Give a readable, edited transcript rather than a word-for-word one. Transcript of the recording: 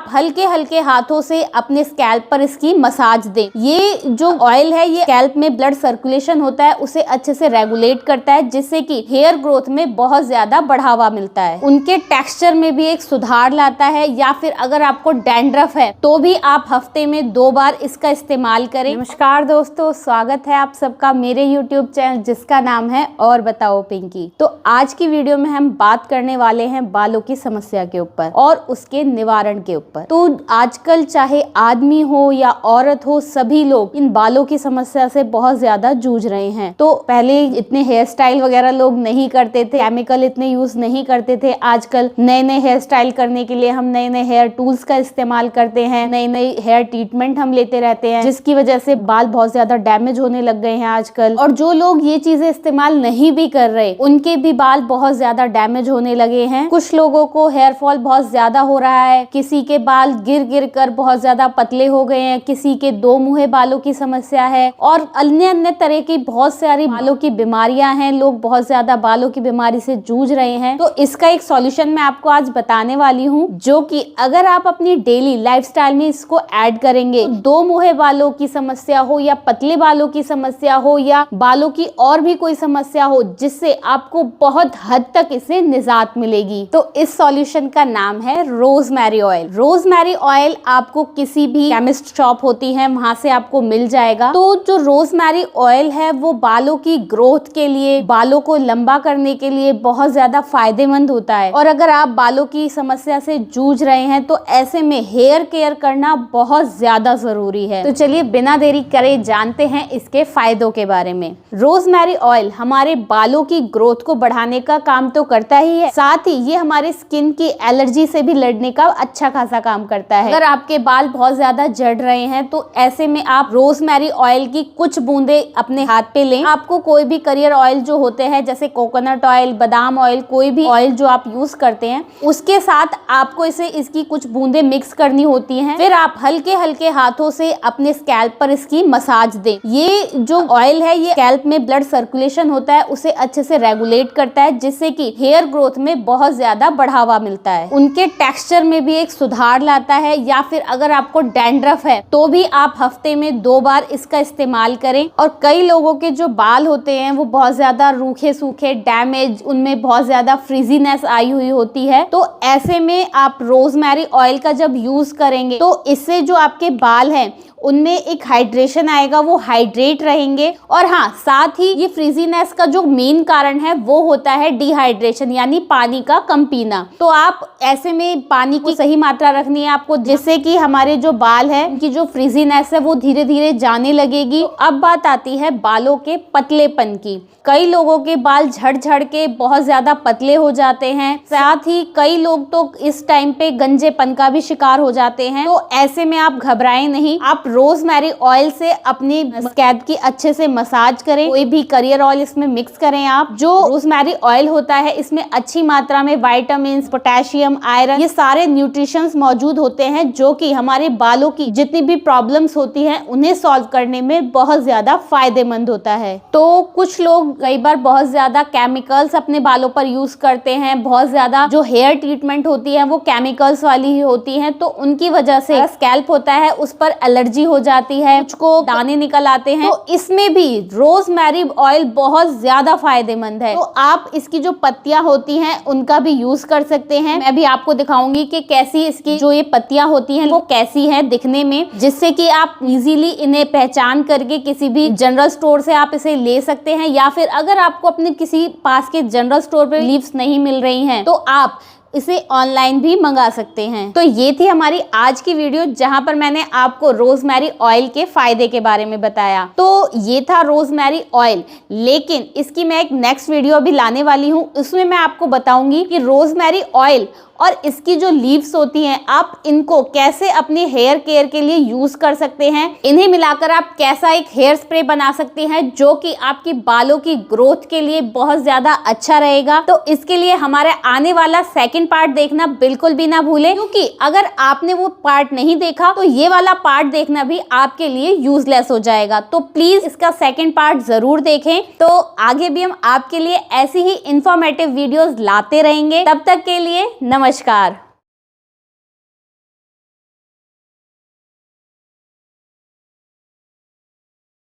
हल्के हल्के हाथों से अपने स्कैल्प पर इसकी मसाज दें। ये जो ऑयल है ये स्कैल्प में ब्लड सर्कुलेशन होता है उसे अच्छे से रेगुलेट करता है, जिससे कि हेयर ग्रोथ में बहुत ज्यादा बढ़ावा मिलता है। उनके टेक्सचर में भी एक सुधार लाता है। या फिर अगर आपको डैंड्रफ है तो भी आप हफ्ते में 2 बार इसका इस्तेमाल करें। नमस्कार दोस्तों, स्वागत है आप सबका मेरे YouTube चैनल जिसका नाम है और बताओ पिंकी। तो आज की वीडियो में हम बात करने वाले हैं बालों की समस्या के ऊपर और उसके निवारण के ऊपर। तो आजकल चाहे आदमी हो या औरत हो, सभी लोग इन बालों की समस्या से बहुत ज्यादा जूझ रहे हैं। तो पहले इतने हेयर स्टाइल वगैरह लोग नहीं करते थे, केमिकल इतने यूज नहीं करते थे। आजकल नए नए हेयर स्टाइल करने के लिए हम नए नए हेयर टूल्स का इस्तेमाल करते हैं, नई नई हेयर ट्रीटमेंट हम लेते रहते हैं, जिसकी वजह से बाल बहुत ज्यादा डैमेज होने लग गए हैं आजकल। और जो लोग ये चीजें इस्तेमाल नहीं भी कर रहे, उनके भी बाल बहुत ज्यादा डैमेज होने लगे हैं। कुछ लोगों को हेयर फॉल बहुत ज्यादा हो रहा है, किसी के बाल गिर गिर कर बहुत ज्यादा पतले हो गए हैं, किसी के 2 मुँहे बालों की समस्या है और अन्य अन्य तरह की बहुत सारी बालों की बीमारियां हैं। लोग बहुत ज्यादा बालों की बीमारी से जूझ रहे हैं। तो इसका एक सॉल्यूशन मैं आपको आज बताने वाली हूँ, जो कि अगर आप अपनी डेली लाइफस्टाइल में इसको ऐड करेंगे, 2 मुँहे बालों की समस्या हो या पतले बालों की समस्या हो या बालों की और भी कोई समस्या हो, जिससे आपको बहुत हद तक इससे निजात मिलेगी। तो इस सॉल्यूशन का नाम है रोजमेरी ऑयल। रोजमेरी ऑयल आपको किसी भी केमिस्ट शॉप होती है वहां से आपको मिल जाएगा। तो जो रोजमेरी ऑयल है वो बालों की ग्रोथ के लिए, बालों को लंबा करने के लिए बहुत ज्यादा फायदेमंद होता है। और अगर आप बालों की समस्या से जूझ रहे हैं तो ऐसे में हेयर केयर करना बहुत ज्यादा जरूरी है। तो चलिए बिना देरी करे जानते हैं इसके फायदों के बारे में। रोजमेरी ऑयल हमारे बालों की ग्रोथ को बढ़ाने का काम तो करता ही है, साथ ही ये हमारे स्किन की एलर्जी से भी लड़ने का अच्छा खासा काम करता है। अगर आपके बाल बहुत ज्यादा झड़ रहे हैं तो ऐसे में आप रोजमेरी ऑयल की कुछ बूंदे अपने हाथ पे लें। आपको कोई भी करियर ऑयल जो होते हैं, जैसे कोकोनट ऑयल, बादाम ऑयल, कोई भी ऑयल जो आप यूज करते हैं, उसके साथ आपको इसकी कुछ बूंदे मिक्स करनी होती हैं। फिर आप हल्के हल्के हाथों से अपने स्कैल्प पर इसकी मसाज दें। ये जो ऑयल है ये स्कैल्प में ब्लड सर्कुलेशन होता है उसे अच्छे से रेगुलेट करता है, जिससे कि हेयर ग्रोथ में बहुत ज्यादा बढ़ावा मिलता है। उनके टेक्सचर में भी एक सुधार लाता है। या फिर अगर आपको डैंड्रफ है तो भी आप हफ्ते में 2 बार इसका इस्तेमाल करें। और कई लोगों के जो बाल होते हैं वो बहुत ज्यादा रूखे सूखे, डैमेज, उनमें बहुत ज्यादा फ्रिजीनेस आई हुई होती है। तो ऐसे में आप रोजमेरी ऑयल का जब यूज करेंगे तो इससे जो आपके बाल हैं उनमें एक हाइड्रेशन आएगा, वो हाइड्रेट रहेंगे। और हाँ, साथ ही ये फ्रीजीनेस का जो मेन कारण है वो होता है डिहाइड्रेशन, यानी पानी का कम पीना। तो आप ऐसे में पानी की सही मात्रा रखनी है आपको, जिससे कि हमारे जो बाल है उनकी जो फ्रीजीनेस है वो धीरे धीरे जाने लगेगी। अब बात आती है बालों के पतलेपन की। कई लोगों के बाल झड़ झड़ के बहुत ज्यादा पतले हो जाते हैं, साथ ही कई लोग तो इस टाइम पे गंजेपन का भी शिकार हो जाते हैं। तो ऐसे में आप घबराएं नहीं, आप रोजमेरी ऑयल से अपनी स्कैल्प की अच्छे से मसाज करें। कोई भी करियर ऑयल इसमें मिक्स करें आप। जो रोजमेरी ऑयल होता है इसमें अच्छी मात्रा में विटामिन, पोटेशियम, आयरन, ये सारे न्यूट्रिशंस मौजूद होते हैं, जो कि हमारे बालों की जितनी भी प्रॉब्लम्स होती हैं उन्हें सॉल्व करने में बहुत ज्यादा फायदेमंद होता है। तो कुछ लोग कई बार बहुत ज्यादा केमिकल्स अपने बालों पर यूज करते हैं, बहुत ज्यादा जो हेयर ट्रीटमेंट होती है वो केमिकल्स वाली ही होती है, तो उनकी वजह से स्कैल्प होता है उस पर एलर्जी हो जाती है, कुछ दाने निकल आते हैं। तो इसमें भी रोजमेरी ऑयल बहुत ज्यादा फायदेमंद है। तो आप इसकी जो पत्तियां होती हैं उनका भी यूज कर सकते हैं। मैं भी आपको दिखाऊंगी कि कैसी इसकी जो ये पत्तियां होती हैं वो कैसी हैं दिखने में, जिससे कि आप इजीली इन्हें पहचान करके किसी भी जनरल स्टोर से आप इसे ले सकते हैं। या फिर अगर आपको अपने किसी पास के जनरल स्टोर पे लीव्स नहीं मिल रही हैं तो आप इसे ऑनलाइन भी मंगा सकते हैं। तो ये थी हमारी आज की वीडियो, जहां पर मैंने आपको रोजमेरी ऑयल के फायदे के बारे में बताया। तो ये था रोजमेरी ऑयल, लेकिन इसकी मैं एक नेक्स्ट वीडियो भी लाने वाली हूँ। उसमें मैं आपको बताऊंगी कि रोजमेरी ऑयल और इसकी जो लीव्स होती हैं आप इनको कैसे अपने हेयर केयर के लिए यूज कर सकते हैं। इन्हें मिलाकर आप कैसा एक हेयर स्प्रे बना सकते हैं जो कि आपकी बालों की ग्रोथ के लिए बहुत ज्यादा अच्छा रहेगा। तो इसके लिए हमारा आने वाला सेकंड पार्ट देखना बिल्कुल भी ना भूलें, क्योंकि अगर आपने वो पार्ट नहीं देखा तो ये वाला पार्ट देखना भी आपके लिए यूजलेस हो जाएगा। तो प्लीज इसका सेकंड पार्ट जरूर देखें। तो आगे भी हम आपके लिए ऐसी ही इंफॉर्मेटिव वीडियोस लाते रहेंगे। तब तक के लिए नमस्कार।